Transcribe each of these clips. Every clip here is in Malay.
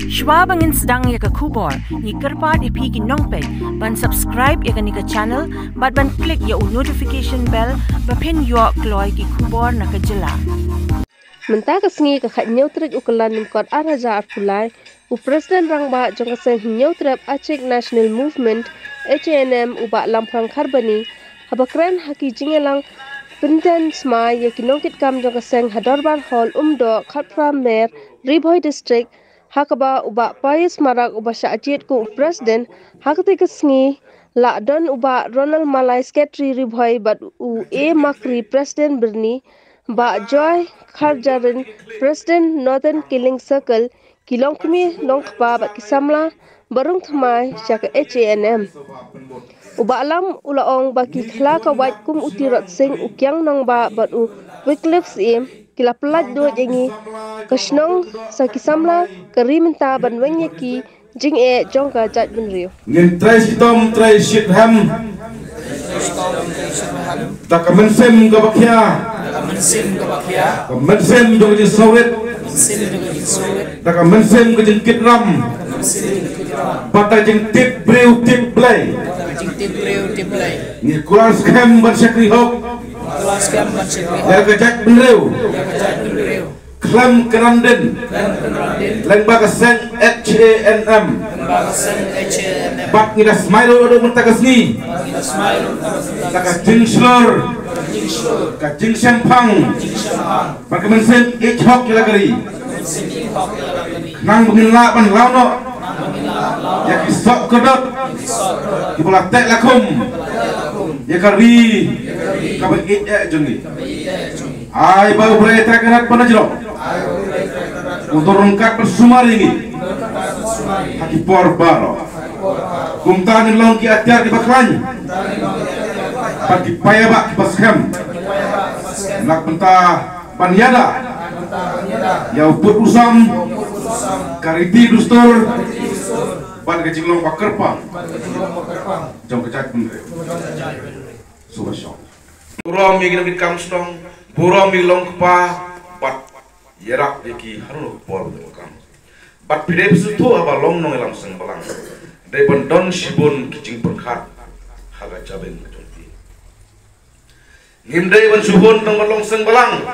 Shwa bangin sedang ya ke kubor, ni kerpat ipi ki nongpek, ban subscribe ya ke ni ke channel, ban klik ya notification bell, bapin yo kloy ki kubor na ke jela. Mentah kesengi ke khat nyotrik ukulan nimkot araja arpulai, Presiden Rangba jong keseng nyotrep Aceh National Movement (ANM) ubak Lamprang Kharbani, habakren haki jingelang Pinten Sma ya kinongkit kam jong keseng Hadorbar Hall Umdo Khatpram Mer Riboy District hakaba ubak payus marak ubak syajit ku Presiden hakati kesengi la don ubak Ronald Malay Sekretari Riboy bat Makri Presiden Berni ba Joy Kharjarin Presiden Northern Killing Circle kilong kami long kba bat kisamla barung thamai syaka ANM uba alam ulaong baki khla ka wait kum utirot sing ukyang nong ba bat Wycliffe im kila pelat do jengi kasnong sa kisamla kariminta ban wengyaki jing jong ka jat benriu ngin trai sitom trai shitham ta kamen sem ka bakya kamen sem do ji sawet ta kamen sem ka jing kitram pata jing tip breu tip play ni kulas kem ban syakri hok ya ka jat benriu Klam Keranden Lengba Keseng HANM Bak ngida Smailo Odo Mentakasni Taka Jing Slor Ka Jing Sempang Bak Kemensen Hok Kilagari Nang Bengila Ban Launo Ya Kisok Kedot Kibola Tek Lakum Ya Kari Kabin Jungi Ai bau berai terakerat panajro untuk rengkat bersumar ini haki porbaro kumtani long ki atyar di baklan haki payabak ki paskam nak pentah panyada ya uput usam kariti dustur pan kecilong bakerpang jom kecak bendre subasyo uram yang kita kamstong Buram milong kepa bat yerak iki haruno pol bekam bat pidep sutu aba long nong elam seng balang de bondon sibun kicing perkhat haga jabeng jonti ngimde ban subun nong long seng balang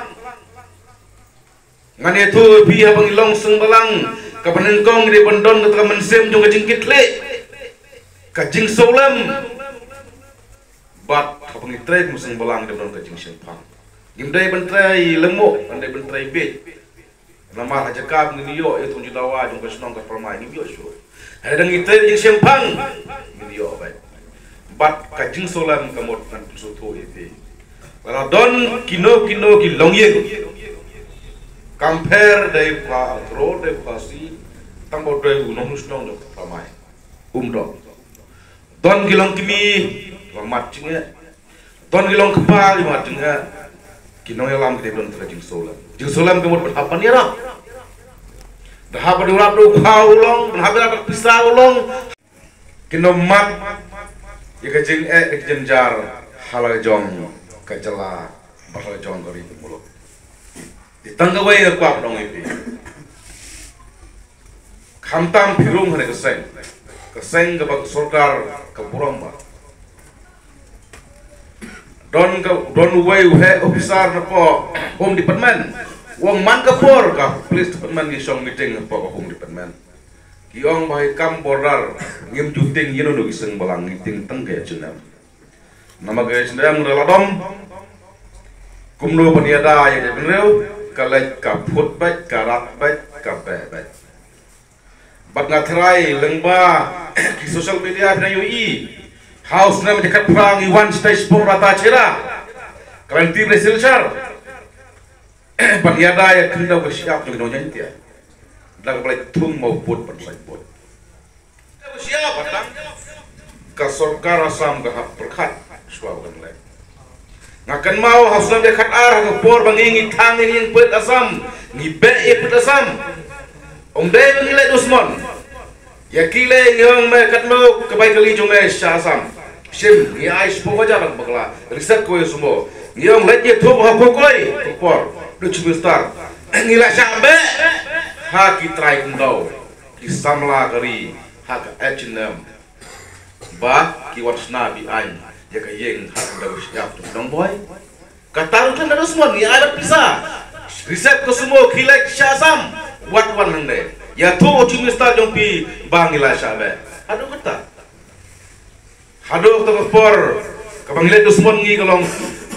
ngane tu bi abang long seng balang kapanen kong de bondon ka mensem jong kicing kitle kajing solam bat abang itrek museng balang de bondon kajing sempang Gimdai bentrai lemuk, andai bentrai bet. Nama hajakam ni yo itu judawa jong kesnong ka permai ni yo syo. Ada ngitai jing sempang ni yo baik. Bat kajing solam kamot nan soto ite. Wala don kino ki longyeng. Compare dai pa ro dai pasi tambo dai unong snong jong permai. Umdo. Don kilong kimi mat jinga. Don kilong kepa mat jinga. Kinong yalam kita belum terjing solam kemudian apa ni lah? Dah apa diurap do kau long, dah apa dapat pisau long. Kinong mat, ya kejeng kejenjar halal jong kejela bakal jong dari mulut. Ditanggapai aku apa dong ini? Kamtam pirung hari keseng ke bak sorkar ke Buramba. Don way officer na po home department wong man ka por ka police department gi song meeting po home department kiong bahay kam border ngim juting yino do giseng balang ngiting tengge junam nama gay sendam reladom kumno paniada ya benreu kalai ka phut bat karat bat ka bat bat ngatrai lengba ki social media na UI House na dekat perang Iwan stage por rata cera. Karantin resilchar. Paniada ya kena bersiap dengan nonyan dia. Dah boleh tung mau put persai put. Bersiap datang. Kasorkar asam gahap perkat suawan lek. Ngakan mau house na dekat arah ke por bangingi tang yang put asam, ngibe put asam. Dai bangilai Usman. Ya kile yang mereka mau kebaik kali jumlah syasam, sim ni ais pun wajar nak bakla, riset kau semua. Ni yang lagi tu apa kau? Kupor, lucu besar. Ni lah sampai, ha kita try kumdau, isamla kari hak H&M ba kiwat snabi an ya ka yeng hak daw siap dong boy kataru kan ada semua ni ada pisa riset ko semua kilek syasam wat wan hande ya to optimista jong pi bangila sabe aduh kata aduh to por kabang le semua ngi kalong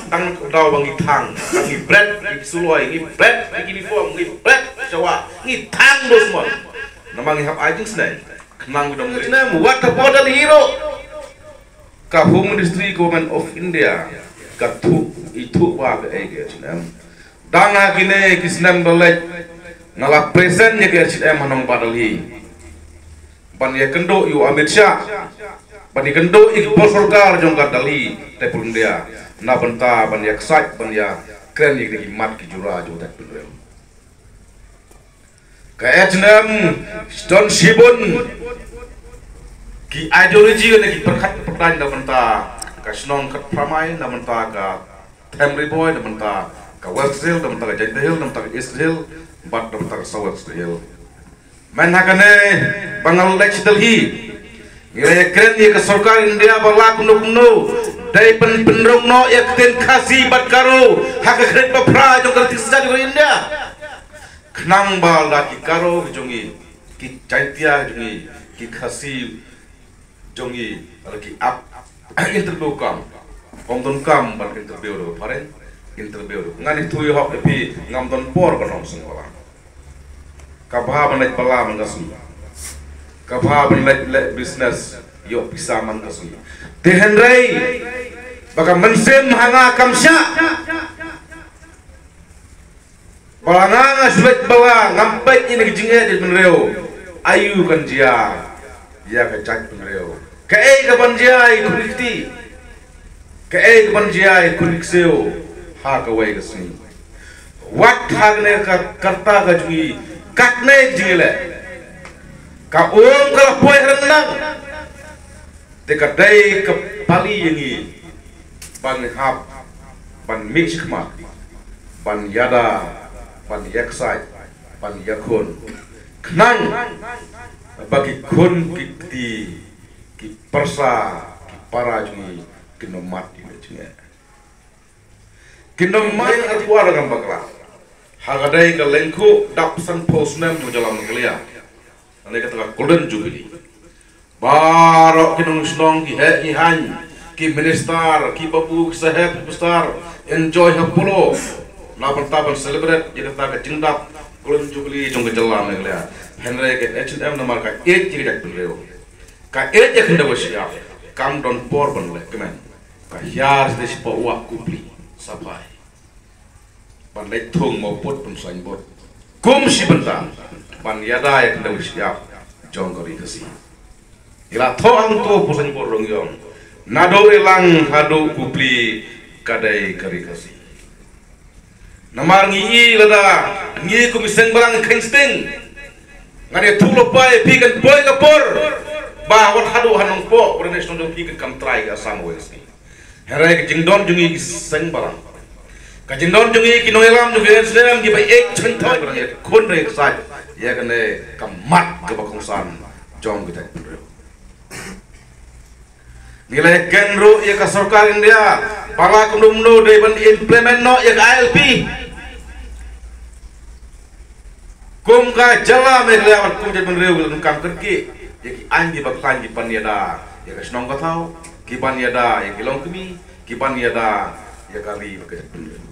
tang daw bangi thang ngi bread ngi suloi ngi bread ngi uniform ngi bread jawa ngi thang do semua namang hap ajing snai kenang dong nem what the model hero ka Home Ministry Government of India ka thu itu wa ke ege nem danga kine kisnem dolek ngala present nya ke HM hanong badali ban ye kendo yu Amit Shah ban ye kendo ik pol sarkar jong ka dali te pul India na banta ban ye ksat ban ya kren ye ki mat ki jura jo te pul ka HM Stone Shibun ki ideologi ne ki perkhat perdan da banta ka snong kat pramai da banta ka Temri boy da banta ka West Hill da banta ka Jait Hill da banta ka East Hill bat da banta ka South Hill man hakane bangal lech Delhi ngire kren ye ka sarkar India bala kuno dai penrong no ek ten khasi bat karo hak kret pa pra jo karti sejadi ko India khnang bal da ki karo jongi ki chaitia jongi ki khasi jongi lagi up interview kam omdon kam ban interview do paren interview do ngani tuyo hop epi ngamdon por kan sing wala kabha ban lek bala man gasu kabha ban lek business yo bisa man gasu dehenrai baka mensem hanga kamsya balanga sulit bala ngampai ini jinge di penreo ayu kan dia ya ka chat penreo kae ka banjai kunikti kae ka banjai kunikseo ha ka wai gasni wat hagne ka karta ka jui katne jile ka om ka poi rendang te ka dai ka pali yangi ban hap ban mixma ban yada ban yaksai ban yakun knang bagi kun ki persa ki para jungi kinomat di jungi kinomat atwara ngam bakla hagadai ka lengku dapsan posnem ju jalan ngelia ane kata golden jubilee barok kinong snong ki he han ki minister ki babu ki sahab besar enjoy hapulo lapan taban celebrate jadi ta ka jingdap golden jubilee jong jalan ngelia henry ke H&M namar ka 8 jadi penreo ka 8 ya kenda wasya kam don por ban le kemen ka yar de sipa wa kupli sabai ban le thong mo pot pun sain bot kum si benta ban yada ya kenda wasya jong gori kasi ila tho ang to pusan por rong yong nado elang hado kupli kadai kari kasi namar ngi lada ngi kumiseng barang kensting ngane tulo pai pikan boy kapor bahwa hadu hanong po pernes nondong pikan kam try ga samwes ni herai ke jingdon jungi seng barang ka jingdon jungi kinoelam jungi selam di bai ek chantoi barang ya kon re sai ya kane kam mat ke bakong san jong kita nilai genro ya ka sarkar India para kundumno de ban implement no ya ka ILP kum ka jala me lewat kum jadi menreu kam kerki ya ki andi baklan ki panyada ya ka snong ka thau ki panyada ya ki long kemi ki panyada ya kali ka jadi menreu